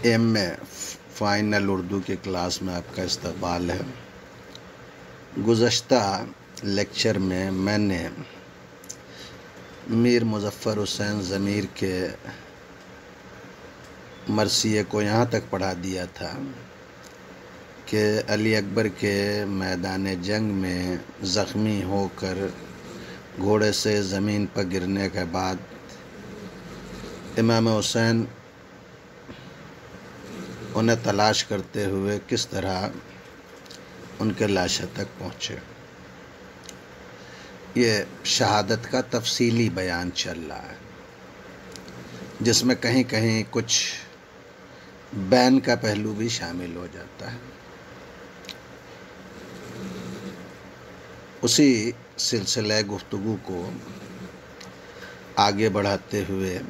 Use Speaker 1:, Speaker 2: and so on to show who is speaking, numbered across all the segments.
Speaker 1: MA. Final Urdu की class में आपका इस्तकबाल है। गुज़श्ता लेक्चर में मैंने मीर मुज़फ़्फ़र हुसैन ज़मीर के मरसिए को यहाँ तक पढ़ा दिया था कि अली अकबर के मैदान जंग में ज़ख्मी होकर घोड़े से ज़मीन पर गिरने के बाद इमाम हुसैन उन्हें तलाश करते हुए किस तरह उनके लाशा तक पहुँचे। ये शहादत का तफसीली बयान चल रहा है, जिसमें कहीं कहीं कुछ बैन का पहलू भी शामिल हो जाता है। उसी सिलसिले गुफ्तगू को आगे बढ़ाते हुए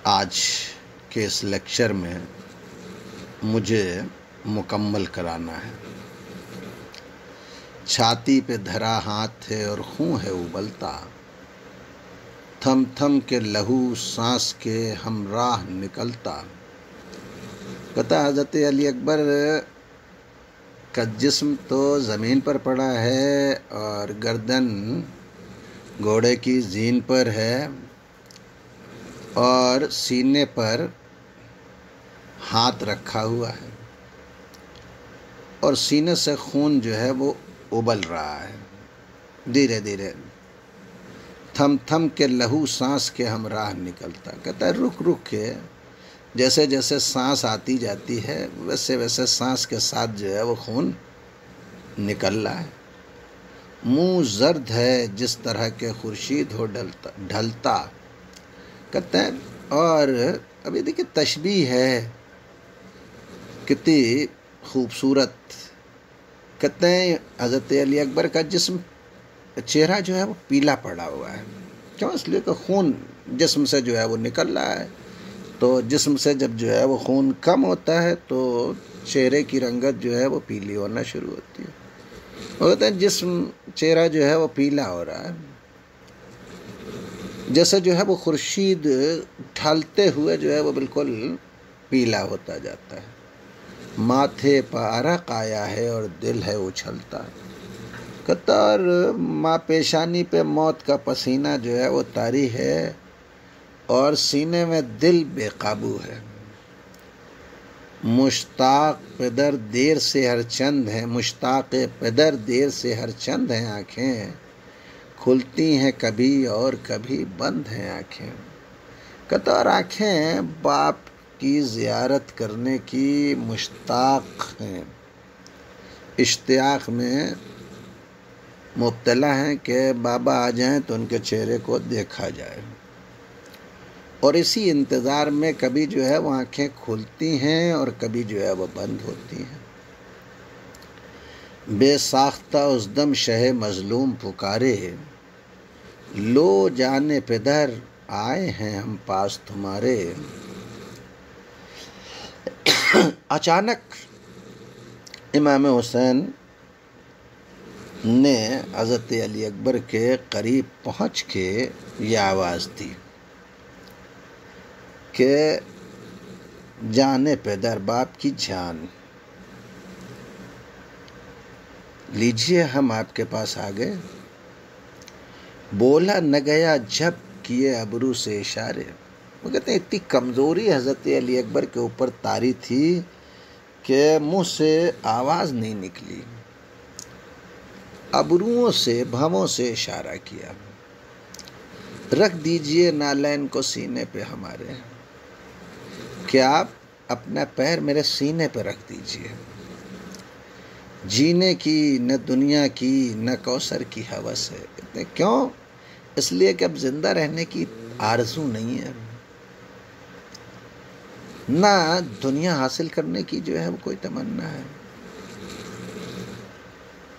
Speaker 1: आज के इस लेक्चर में मुझे मुकम्मल कराना है। छाती पे धरा हाथ है और खून है उबलता, थम थम के लहू सांस के हमराह निकलता। पता हज़रत अली अकबर का जिस्म तो ज़मीन पर पड़ा है और गर्दन घोड़े की जीन पर है और सीने पर हाथ रखा हुआ है और सीने से खून जो है वो उबल रहा है धीरे धीरे। थम थम के लहू सांस के हमराह निकलता। कहता है रुक रुक के जैसे जैसे सांस आती जाती है वैसे वैसे सांस के साथ जो है वो खून निकल रहा है। मुँह जर्द है जिस तरह के खुर्शीद हो ढलता। कहते हैं और अभी देखिए तशबीह है कितनी खूबसूरत। कहते हैं हज़रत अली अकबर का जिस्म चेहरा जो है वो पीला पड़ा हुआ है। क्यों? इसलिए कि खून जिस्म से जो है वो निकल रहा है। तो जिस्म से जब जो है वो खून कम होता है तो चेहरे की रंगत जो है वो पीली होना शुरू होती है। वो कहते हैं जिस्म चेहरा जो है वो पीला हो रहा है, जैसे जो है वो खुर्शीद ढलते हुए जो है वो बिल्कुल पीला होता जाता है। माथे पर अरक आया है और दिल है उछलता। कतर माँ पेशानी पे मौत का पसीना जो है वो तारी है और सीने में दिल बेकाबू है। मुश्ताक पेदर देर से हर चंद हैं, मुश्ताक पेदर देर से हर चंद हैं आँखें, खुलती हैं कभी और कभी बंद हैं आँखें। कतर आँखें बाप की ज़ियारत करने की मुश्ताक हैं, इश्तियाक में मुब्तला हैं कि बाबा आ जाएं तो उनके चेहरे को देखा जाए। और इसी इंतज़ार में कभी जो है वो आँखें खुलती हैं और कभी जो है वो बंद होती हैं। बेसाख्ता उस दम शहे मज़लूम पुकारे, लो जाने पेदर आए हैं हम पास तुम्हारे। अचानक इमाम हुसैन ने हज़रत अली अकबर के करीब पहुँच के ये आवाज़ दी कि जाने पेदर बाप की जान लीजिए हम आपके पास आ गए। बोला न गया जब किए अबरू से इशारे। वो कहते हैं इतनी कमज़ोरी हज़रत अली अकबर के ऊपर तारी थी कि मुँह से आवाज़ नहीं निकली, अबरुओं से भवों से इशारा किया। रख दीजिए नालैन को सीने पे हमारे, क्या आप अपना पैर मेरे सीने पे रख दीजिए। जीने की न दुनिया की न कौसर की हवस है। कहते हैं क्यों? इसलिए कि अब जिंदा रहने की आरज़ू नहीं है, ना दुनिया हासिल करने की जो है वो कोई तमन्ना है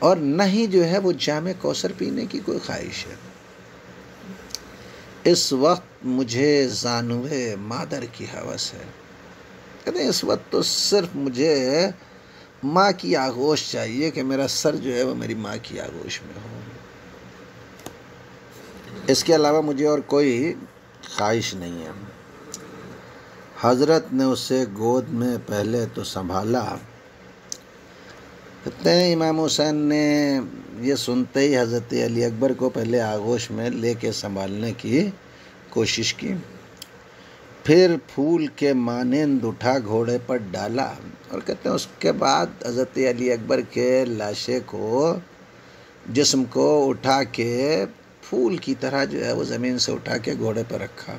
Speaker 1: और न ही जो है वो जामे कौसर पीने की कोई ख्वाहिश है। इस वक्त मुझे जानुए मादर की हवस है। कहते हैं इस वक्त तो सिर्फ मुझे माँ की आगोश चाहिए कि मेरा सर जो है वो मेरी माँ की आगोश में हो। इसके अलावा मुझे और कोई ख्वाहिश नहीं है। हजरत ने उसे गोद में पहले तो संभाला। कहते हैं इमाम हुसैन ने ये सुनते ही हज़रत अली अकबर को पहले आगोश में लेके संभालने की कोशिश की, फिर फूल के मानिंद उठा घोड़े पर डाला। और कहते हैं उसके बाद हज़रत अली अकबर के लाशे को, जिस्म को उठा के फूल की तरह जो है वो ज़मीन से उठा के घोड़े पर रखा।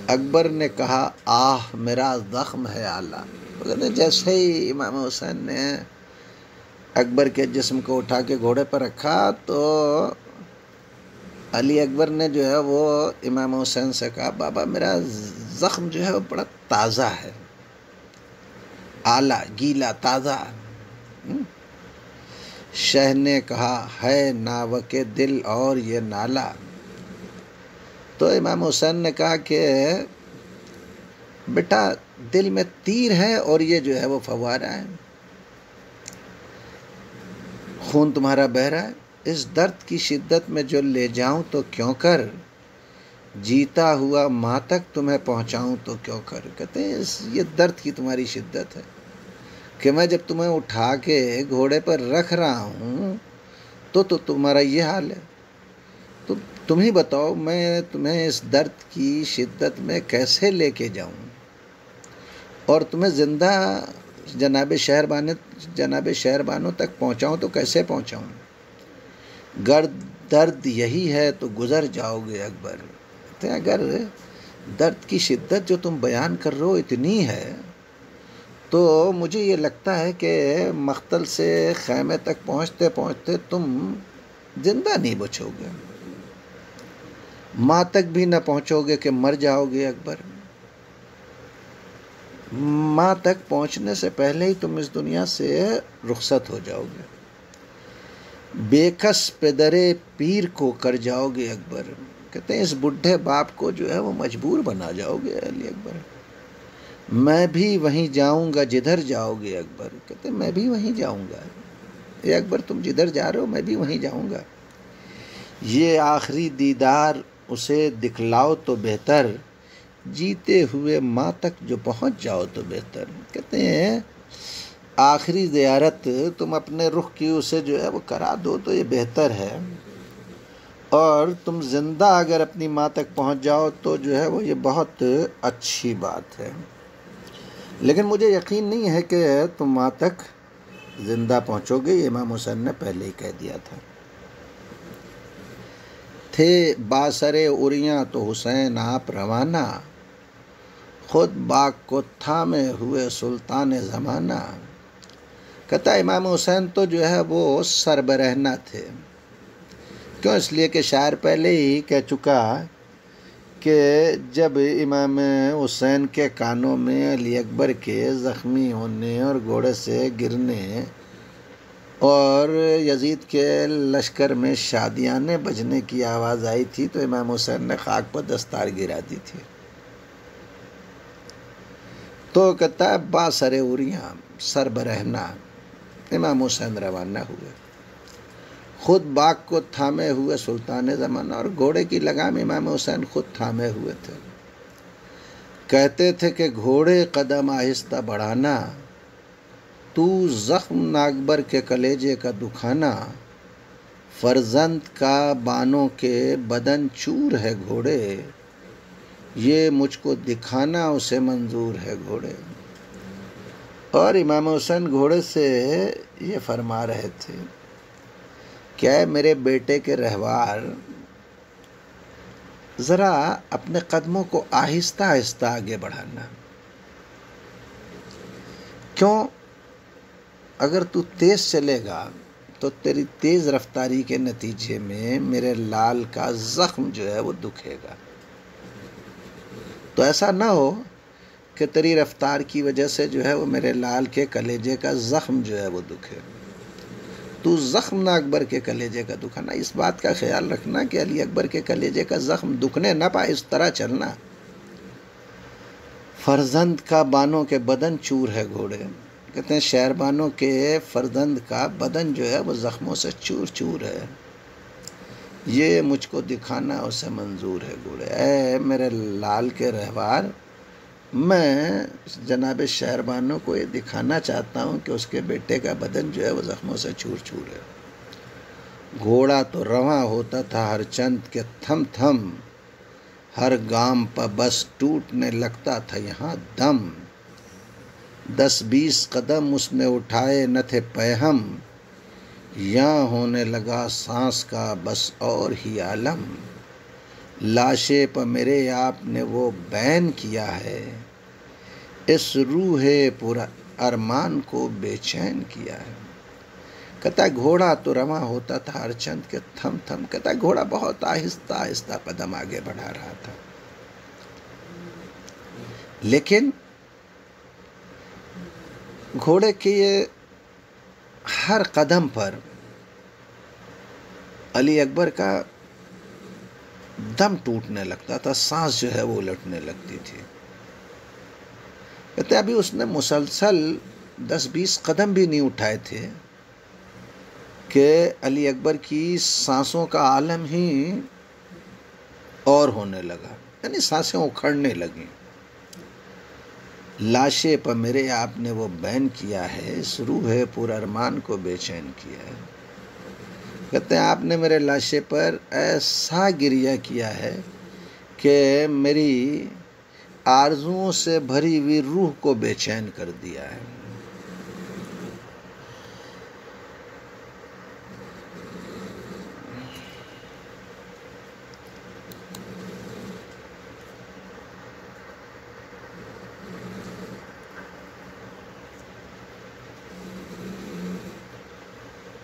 Speaker 1: अकबर ने कहा, आह मेरा ज़ख्म है आला। तो कहते हैं जैसे ही इमाम हुसैन ने अकबर के जिस्म को उठा के घोड़े पर रखा तो अली अकबर ने जो है वो इमाम हुसैन से कहा, बाबा मेरा ज़ख्म जो है वो बड़ा ताज़ा है, आला, गीला, ताज़ा। शह ने कहा, है नावके दिल और ये नाला। तो इमाम हुसैन ने कहा कि बेटा दिल में तीर है और ये जो है वो फव्वारा है, खून तुम्हारा बह रहा है। इस दर्द की शिद्दत में जो ले जाऊं तो क्यों कर, जीता हुआ माँ तक तुम्हें पहुंचाऊं तो क्यों कर। कहते हैं ये दर्द की तुम्हारी शिद्दत है कि मैं जब तुम्हें उठा के घोड़े पर रख रहा हूँ तो तुम्हारा ये हाल है। तो तुम ही बताओ मैं तुम्हें इस दर्द की शिद्दत में कैसे लेके जाऊँ और तुम्हें ज़िंदा जनाब शहरबानों तक पहुँचाऊँ तो कैसे पहुँचाऊँ। गर दर्द यही है तो गुज़र जाओगे अकबर। तो अगर दर्द की शिद्दत जो तुम बयान कर रहे हो इतनी है तो मुझे ये लगता है कि मख्तल से खैमे तक पहुँचते पहुँचते तुम ज़िंदा नहीं बचोगे, माँ तक भी न पहुँचोगे कि मर जाओगे अकबर। माँ तक पहुँचने से पहले ही तुम इस दुनिया से रुखसत हो जाओगे, बेकस पेदरे पीर को कर जाओगे अकबर। कहते हैं इस बुढ़े बाप को जो है वो मजबूर बना जाओगे अली अकबर। मैं भी वहीं जाऊंगा जिधर जाओगे अकबर। कहते हैं मैं भी वहीं जाऊंगा, ये अकबर तुम जिधर जा रहे हो मैं भी वहीं जाऊंगा। ये आखिरी दीदार उसे दिखलाओ तो बेहतर, जीते हुए माँ तक जो पहुँच जाओ तो बेहतर। कहते हैं आखिरी ज़ियारत तुम अपने रुख की उसे जो है वो करा दो तो ये बेहतर है, और तुम ज़िंदा अगर अपनी माँ तक पहुँच जाओ तो जो है वो ये बहुत अच्छी बात है। लेकिन मुझे यकीन नहीं है कि तुम माँ तक ज़िंदा पहुँचोगे, ये इमाम हुसैन ने पहले ही कह दिया था। थे बासरे उरियाँ तो हुसैन आप रवाना, खुद बाग को थामे हुए सुल्तान ज़माना। कहता इमाम हुसैन तो जो है वो सरबरहना थे। क्यों? इसलिए कि शायर पहले ही कह चुका कि जब इमाम हुसैन के कानों में अली अकबर के ज़ख्मी होने और घोड़े से गिरने और यजीद के लश्कर में शादियाने बजने की आवाज़ आई थी तो इमाम हुसैन ने खाक पर दस्तार गिरा दी थी। तो कहता है बासरे उरियाँ सरबरहना इमाम हुसैन रवाना हुए, खुद बाग को थामे हुए सुल्तान ज़माना, और घोड़े की लगाम इमाम हुसैन खुद थामे हुए थे। कहते थे कि घोड़े कदम आहिस्ता बढ़ाना, तू ज़ख्म नागबर के कलेजे का दुखाना, फर्जंद का बानों के बदन चूर है घोड़े, ये मुझको दिखाना उसे मंजूर है घोड़े। और इमाम हुसैन घोड़े से ये फरमा रहे थे, क्या है मेरे बेटे के रहवार, ज़रा अपने कदमों को आहिस्ता आहिस्ता आगे बढ़ाना। क्यों? अगर तू तेज़ चलेगा तो तेरी तेज़ रफ्तारी के नतीजे में मेरे लाल का ज़ख्म जो है वो दुखेगा। तो ऐसा ना हो कि तेरी रफ्तार की वजह से जो है वो मेरे लाल के कलेजे का ज़ख्म जो है वो दुखे। तू ज़ख्म ना अकबर के कलेजे का दुखाना। इस बात का ख्याल रखना कि अली अकबर के कलेजे का ज़ख्म दुखने ना पाए, इस तरह चलना। फर्जंद का बानों के बदन चूर है घोड़े। कहते हैं शहरबानों के फर्जंद का बदन जो है वो ज़ख्मों से चूर चूर है, ये मुझको दिखाना उसे मंजूर है घोड़े। ऐ मेरे लाल के रहवार, मैं जनाब शहरबानो को ये दिखाना चाहता हूँ कि उसके बेटे का बदन जो है वो ज़ख्मों से चूर चूर है। घोड़ा तो रवां होता था हर चंद के थम थम, हर गाम पर बस टूटने लगता था यहाँ दम। 10-20 कदम उसने उठाए न थे पैहम, यहाँ होने लगा सांस का बस और ही आलम। लाशे पर मेरे आपने वो बैन किया है, इस रूहे पूरा अरमान को बेचैन किया है। कहता घोड़ा तो रवां होता था हर चंद के थम थम। कहता घोड़ा बहुत आहिस्ता आहिस्ता कदम आगे बढ़ा रहा था, लेकिन घोड़े के ये हर कदम पर अली अकबर का दम टूटने लगता था, सांस जो है वो उलटने लगती थी। कहते अभी उसने मुसलसल 10-20 कदम भी नहीं उठाए थे कि अली अकबर की सांसों का आलम ही और होने लगा, यानी सांसें उखड़ने लगी। लाशे पर मेरे आपने वो बैन किया है, इस रूह पूरा अरमान को बेचैन किया है। कहते हैं आपने मेरे लाशे पर ऐसा गिरिया किया है कि मेरी आरजुओं से भरी हुई रूह को बेचैन कर दिया है।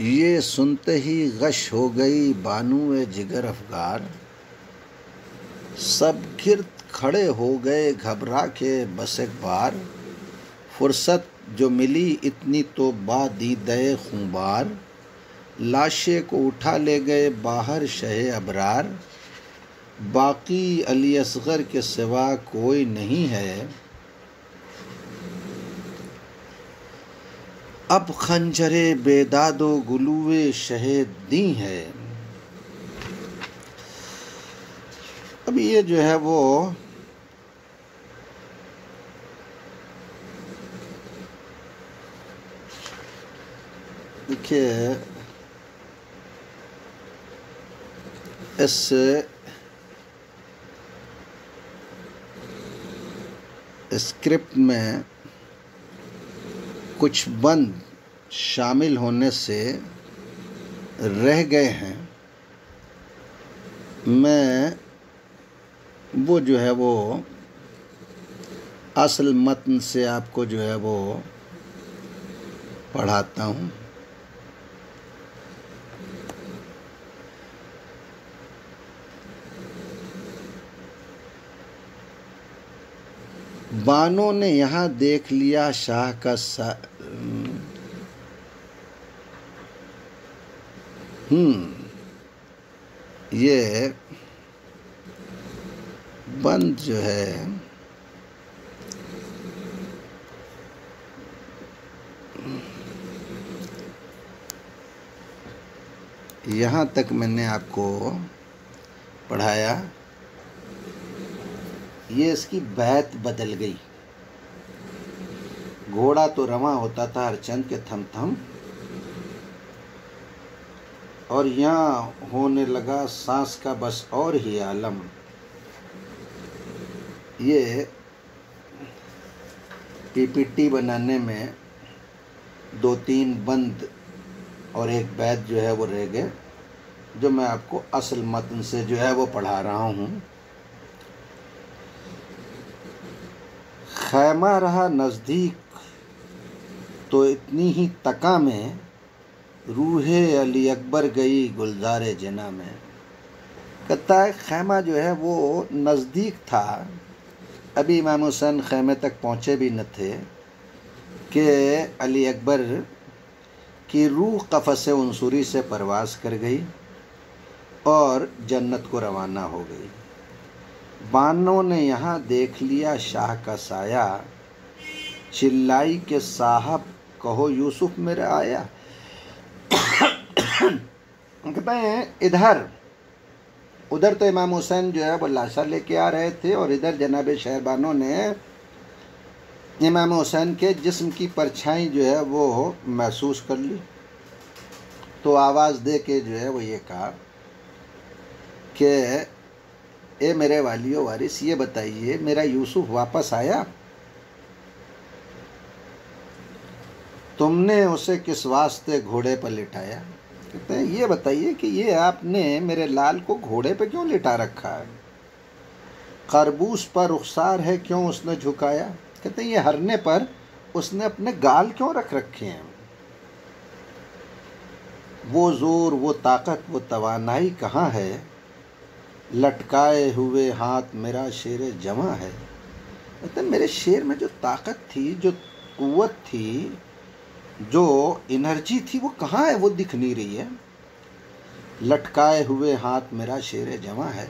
Speaker 1: ये सुनते ही गश हो गई बानुए जिगर अफगार, सब गिर्द खड़े हो गए घबरा के बस एक बार। फुर्सत जो मिली इतनी तो बादीदे खुंबार, लाशे को उठा ले गए बाहर शहे अबरार। बाकी अली असगर के सिवा कोई नहीं है, अब खंजरे बेदादो गुलुए शहीद दी है। अब ये जो है वो देखिए इस स्क्रिप्ट में कुछ बंद शामिल होने से रह गए हैं। मैं वो जो है वो असल मतन से आपको जो है वो पढ़ाता हूँ। बानों ने यहाँ देख लिया शाह का ये बंद जो है यहाँ तक मैंने आपको पढ़ाया। ये इसकी बैत बदल गई। घोड़ा तो रवां होता था हर चंद के थम थम, और यहाँ होने लगा सांस का बस और ही आलम। ये पीपीटी बनाने में 2-3 बंद और एक बैत जो है वो रह गए, जो मैं आपको असल मतन से जो है वो पढ़ा रहा हूँ। खैमा रहा नज़दीक तो इतनी ही तका में, रूहे अली अकबर गई गुलजारे जना में। कहता है खैमा जो है वो नज़दीक था, अभी इमाम हुसैन खैमे तक पहुँचे भी न थे कि अली अकबर की रूह कफ़स उनसुरी से परवाज़ कर गई और जन्नत को रवाना हो गई। बानों ने यहाँ देख लिया शाह का साया, चिल्लाई के साहब कहो यूसुफ मेरा आया। कहते हैं इधर उधर तो इमाम हुसैन जो है वो लाशा लेके आ रहे थे, और इधर जनाब शहरबानों ने इमाम हुसैन के जिस्म की परछाई जो है वो महसूस कर ली, तो आवाज़ दे के जो है वो ये कहा कि ए मेरे वालियो वारिस, ये बताइए मेरा यूसुफ वापस आया? तुमने उसे किस वास्ते घोड़े पर लिटाया? कहते हैं ये बताइए कि ये आपने मेरे लाल को घोड़े पे क्यों लिटा रखा है? खरबूस पर रुखसार है क्यों उसने झुकाया? कहते हैं ये हरने पर उसने अपने गाल क्यों रख रखे हैं? वो जोर, वो ताकत, वो तवानाई कहाँ है? लटकाए हुए हाथ मेरा शेर जमा है। कहते हैं मेरे शेर में जो ताकत थी, जो कुव्वत थी, जो एनर्जी थी, वो कहाँ है? वो दिख नहीं रही है। लटकाए हुए हाथ मेरा शेर जमा है।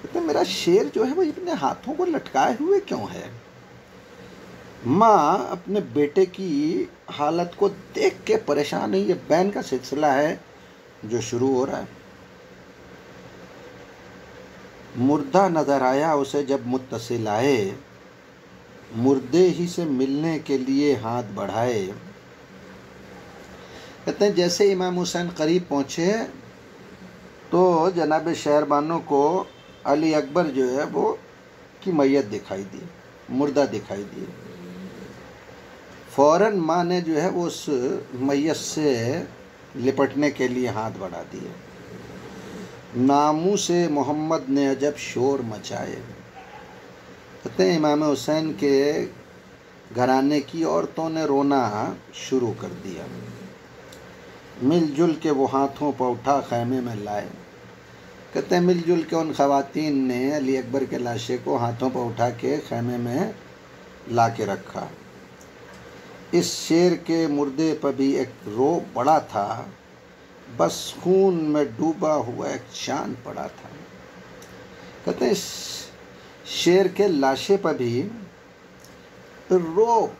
Speaker 1: कहते मेरा शेर जो है वो अपने हाथों को लटकाए हुए क्यों है? माँ अपने बेटे की हालत को देख के परेशान है। ये बैन का सिलसिला है जो शुरू हो रहा है। मुर्दा नजर आया उसे जब मुत्तसिल आए, मुर्दे ही से मिलने के लिए हाथ बढ़ाए। कहते हैं जैसे इमाम हुसैन करीब पहुँचे तो जनाब शहरबानो को अली अकबर जो है वो की मैयत दिखाई दी, मुर्दा दिखाई दी। फ़ौरन माँ ने जो है वो उस मैयत से लिपटने के लिए हाथ बढ़ा दिए। नामू से मोहम्मद ने अजब शोर मचाए। कहते हैं इमाम हुसैन के घराने की औरतों ने रोना शुरू कर दिया। मिलजुल के वो हाथों पर उठा खैमे में लाए। कहते हैं मिलजुल के उन खवातीन ने अली अकबर के लाशे को हाथों पर उठा के खैमे में ला के रखा। इस शेर के मुर्दे पर भी एक रोब पड़ा था, बस खून में डूबा हुआ एक चांद पड़ा था। कहते हैं इस शेर के लाशे पर भी रोब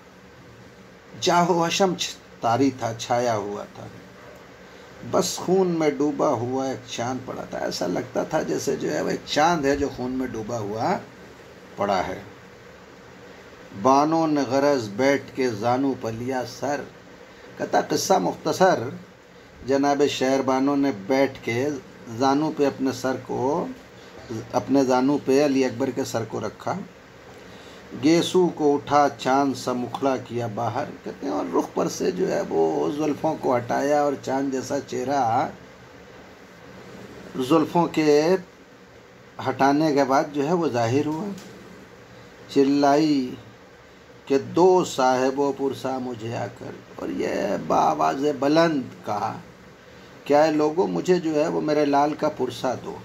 Speaker 1: जाहो हशम तारी था, छाया हुआ था। बस खून में डूबा हुआ एक चांद पड़ा था। ऐसा लगता था जैसे जो है वो एक चांद है जो खून में डूबा हुआ पड़ा है। बानों ने गरज बैठ के जानू पर लिया सर। कहता किस्सा मुख्तसर, जनाब शहरबानों ने बैठ के जानू पे अपने सर को, अपने जानू पे अली अकबर के सर को रखा। गेसू को उठा चांद सा मुखड़ा किया बाहर। कहते हैं और रुख पर से जो है वो जुल्फ़ों को हटाया और चांद जैसा चेहरा जुल्फ़ों के हटाने के बाद जो है वो जाहिर हुआ। चिल्लाई कि दो साहिबो पुरसा मुझे आकर, और ये बावाज़ बुलंद कहा क्या है लोगों, मुझे जो है वो मेरे लाल का पुरसा दो।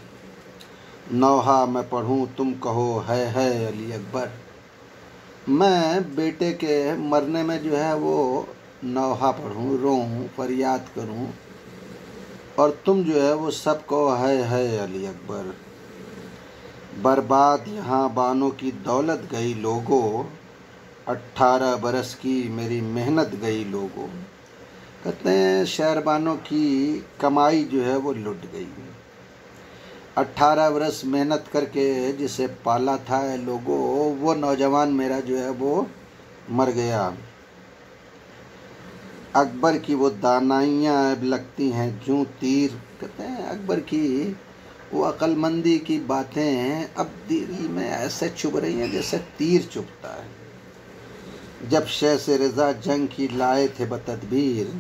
Speaker 1: नौहा मैं पढ़ूँ तुम कहो है अली अकबर। मैं बेटे के मरने में जो है वो नौहा पढ़ूँ, रोऊँ, फरियाद करूँ, और तुम जो है वो सब कहो है अली अकबर। बर्बाद यहाँ बानों की दौलत गई लोगों, 18 बरस की मेरी मेहनत गई लोगों। कहते हैं शहरबानों की कमाई जो है वो लुट गई। 18 बरस मेहनत करके जिसे पाला था लोगों, वो नौजवान मेरा जो है वो मर गया। अकबर की वो दानाइयाँ अब लगती हैं जूं तीर। कहते हैं अकबर की वो अक्लमंदी की बातें अब दिल में ऐसे चुभ रही हैं जैसे तीर चुभता है। जब शेह से रज़ा जंग की लाए थे बतदबीर,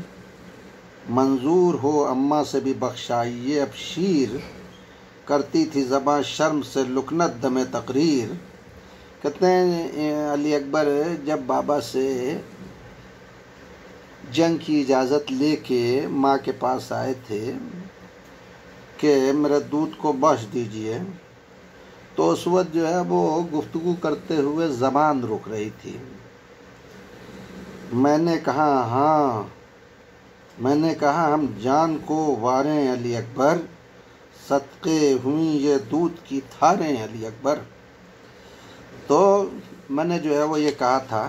Speaker 1: मंजूर हो अम्मा से भी बख्शाइए अब शीर। करती थी ज़बां शर्म से लुकनत दमे तकरीर। कहते हैं अली अकबर जब बाबा से जंग की इजाज़त लेके माँ के पास आए थे कि मेरे दूध को बख्श दीजिए, तो उस वक्त जो है वो गुफ्तगू करते हुए ज़बान रुक रही थी। मैंने कहा हाँ, मैंने कहा हम जान को वारें अली अकबर, सदक़े हुई ये दूध की धारें अली अकबर। तो मैंने जो है वो ये कहा था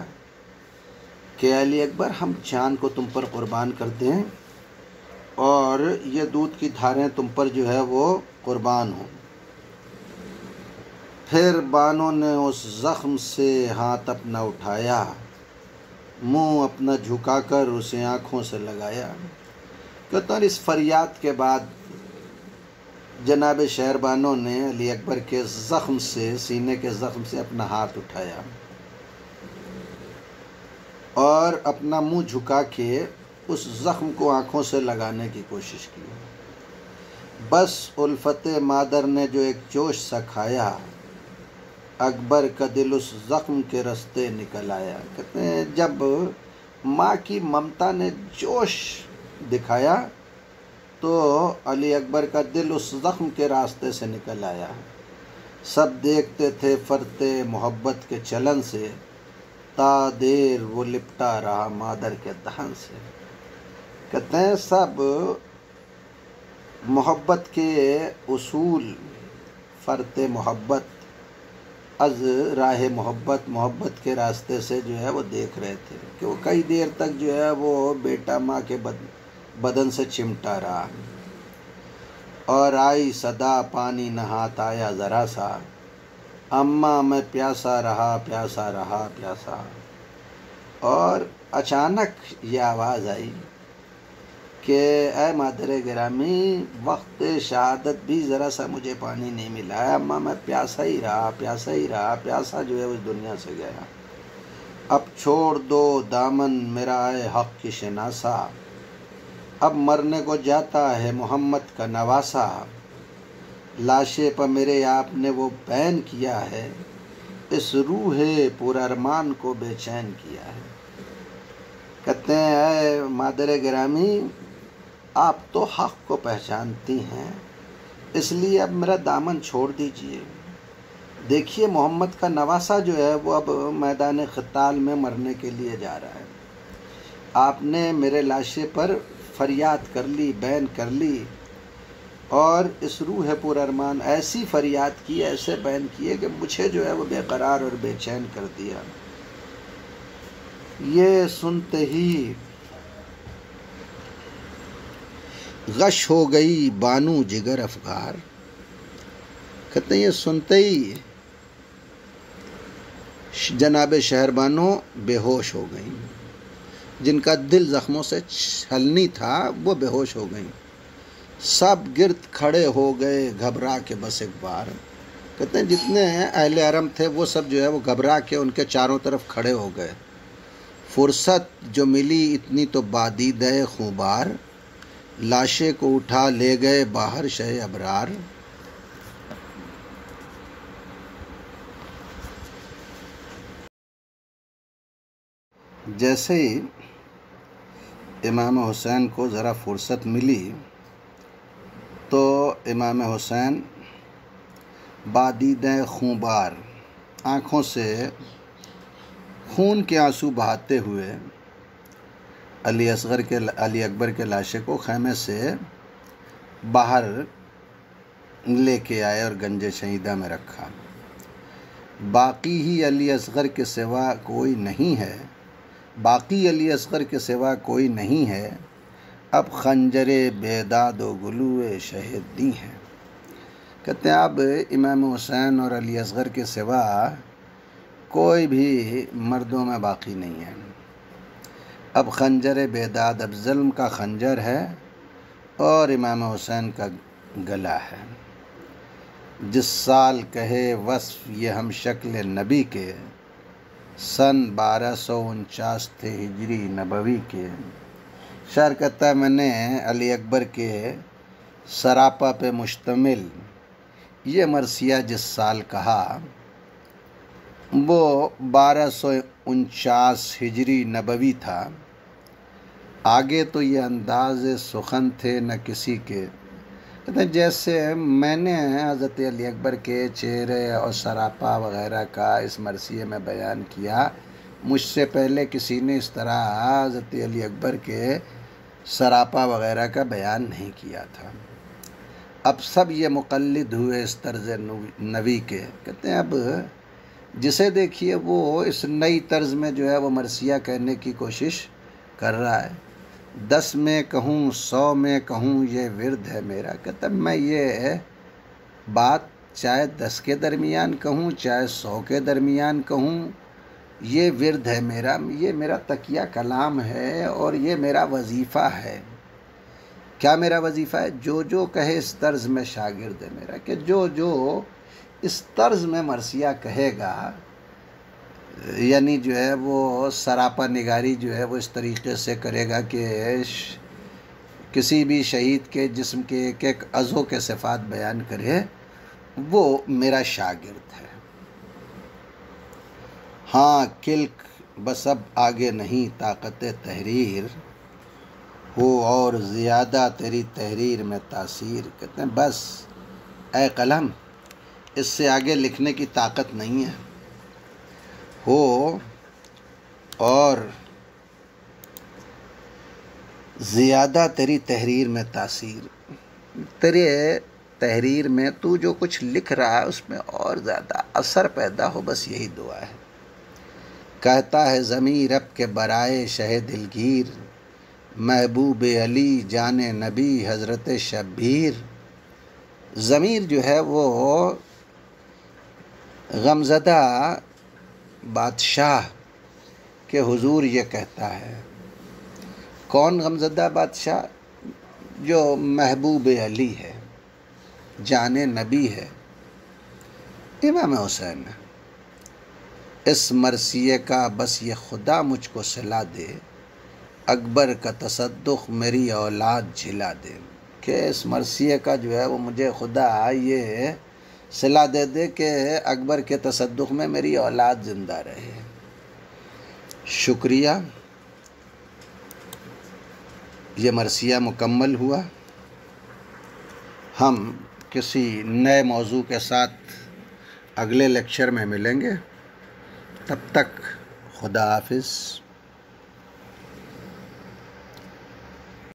Speaker 1: कि अली अकबर हम जान को तुम पर कुर्बान कर दें और ये दूध की धारें तुम पर जो है वो कुर्बान हो। फिर बानों ने उस ज़ख्म से हाथ अपना उठाया, मुंह अपना झुकाकर उसे आंखों से लगाया। कहता है इस फरियाद के बाद जनाब शहरबानो ने अली अकबर के ज़ख्म से, सीने के ज़ख्म से अपना हाथ उठाया और अपना मुंह झुका के उस ज़ख्म को आंखों से लगाने की कोशिश की। बस उल्फत मादर ने जो एक जोश सा खाया, अकबर का दिल उस ज़ख्म के रास्ते निकल आया। कहते हैं जब माँ की ममता ने जोश दिखाया तो अली अकबर का दिल उस ज़ख्म के रास्ते से निकल आया। सब देखते थे फरते मोहब्बत के चलन से, ता देर वो लिपटा रहा मादर के दहन से। कहते हैं सब मोहब्बत के उसूल, फरते मोहब्बत, अज राह मोहब्बत, मोहब्बत के रास्ते से जो है वो देख रहे थे कि वो कई देर तक जो है वो बेटा माँ के बदन से चिमटा रहा। और आई सदा पानी न हाथ आया ज़रा सा, अम्मा मैं प्यासा रहा प्यासा रहा प्यासा। और अचानक ये आवाज़ आई कि ऐ मादर गिरामी, वक्त शहादत भी ज़रा सा मुझे पानी नहीं मिला है अम्मा, मैं प्यासा ही रहा प्यासा ही रहा, प्यासा जो है उस दुनिया से गया। अब छोड़ दो दामन मेरा है हक़ की शनासा, अब मरने को जाता है मोहम्मद का नवासा, लाशे पर मेरे आपने वो बैन किया है, इस रूहे पुरअरमान को बेचैन किया है। कहते हैं मादर गिरामी, आप तो हक़ को पहचानती हैं, इसलिए अब मेरा दामन छोड़ दीजिए। देखिए मोहम्मद का नवासा जो है वो अब मैदान क़िताल में मरने के लिए जा रहा है। आपने मेरे लाशे पर फरियाद कर ली, बैन कर ली, और इस रूह पुरअरमान ऐसी फरियाद की, ऐसे बैन किए कि मुझे जो है वो बेकरार और बेचैन कर दिया। ये सुनते ही गश हो गई बानू जिगर अफगार। कहते हैं ये सुनते ही जनाब शहरबानो बेहोश हो गई। जिनका दिल ज़ख्मों से छलनी था वो बेहोश हो गई। सब गिर्द खड़े हो गए घबरा के बस एक बार। कहते हैं जितने अहले हरम थे वो सब जो है वो घबरा के उनके चारों तरफ खड़े हो गए। फुर्सत जो मिली इतनी तो बादीदे खूबार, लाशे को उठा ले गए बाहर शह अबरार। जैसे ही इमाम हुसैन को ज़रा फुर्सत मिली तो इमाम हुसैन बादीदे खूबार, आँखों से खून के आंसू बहाते हुए अली अकबर के लाशे को खैमे से बाहर लेके आए और गंजे शहीदा में रखा। बाकी ही अली असगर के सिवा कोई नहीं है, बाकी अली असगर के सिवा कोई नहीं है, अब खंजरे बेदाद व गुलूए शहीद दी हैं। कहते हैं अब इमाम हुसैन और अली असगर के सिवा कोई भी मर्दों में बाकी नहीं है। अब खंजर बेदाद, अब ज़ुल्म का खंजर है और इमाम हुसैन का गला है। जिस साल कहे वस्फ़ ये हम शक्ल नबी के, सन 1249 थे हिजरी नबवी के। शायर कहता है मैंने अली अकबर के सरापा पे मुश्तमिल ये मरसिया जिस साल कहा, वो 1249 हिजरी नबवी था। आगे तो ये अंदाज़ सुखन थे न किसी के। कहते हैं जैसे मैंने हज़रत अली अकबर के चेहरे और सरापा वग़ैरह का इस मरसिए में बयान किया, मुझसे पहले किसी ने इस तरह हज़रत अली अकबर के सरापा वग़ैरह का बयान नहीं किया था। अब सब ये मुक़ल्लिद हुए इस तर्ज़ नबी के। कहते हैं अब जिसे देखिए वो इस नई तर्ज़ में जो है वो मरसिया कहने की कोशिश कर रहा है। 10 में कहूँ 100 में कहूँ ये विर्द है मेरा। कहता मैं ये बात चाहे 10 के दरमियान कहूँ चाहे 100 के दरमियान कहूँ, ये विर्द है मेरा, ये मेरा तकिया कलाम है और ये मेरा वजीफ़ा है। क्या मेरा वजीफ़ा है? जो जो कहे इस तर्ज में शागिर्द है मेरा, कि जो जो इस तर्ज में मरसिया कहेगा, यानी जो है वो सरापा निगारी जो है वो इस तरीक़े से करेगा कि किसी भी शहीद के जिस्म के एक एक अज़ो के सिफ़ात बयान करे, वो मेरा शागिर्द है। हाँ किल्क बस अब आगे नहीं ताकत तहरीर हो और ज़्यादा तेरी तहरीर में तासीर। कहते हैं बस ए कलम, इससे आगे लिखने की ताकत नहीं है। हो और ज़्यादा तेरी तहरीर में तासीर, तेरे तहरीर में तू जो कुछ लिख रहा है उसमें और ज़्यादा असर पैदा हो, बस यही दुआ है। कहता है ज़मीर रब के बराए शह दिलगीर, महबूब अली जाने नबी हज़रत शब्बीर। ज़मीर जो है वो गमज़दा बादशाह के हुजूर ये कहता है। कौन गमज़दा बादशाह? जो महबूब अली है, जाने नबी है, इमाम हुसैन। इस मरसिए का बस ये खुदा मुझको सिला दे, अकबर का तसद्दुक़ मेरी औलाद झिला दे। कि इस मरसिए का जो है वो मुझे खुदा ये सिला दे दे कि अकबर के तसद्दुक़ में मेरी औलाद ज़िंदा रहे। शुक्रिया। ये मरसिया मुकम्मल हुआ। हम किसी नए मौजू के साथ अगले लेक्चर में मिलेंगे। तब तक खुदा हाफिज़।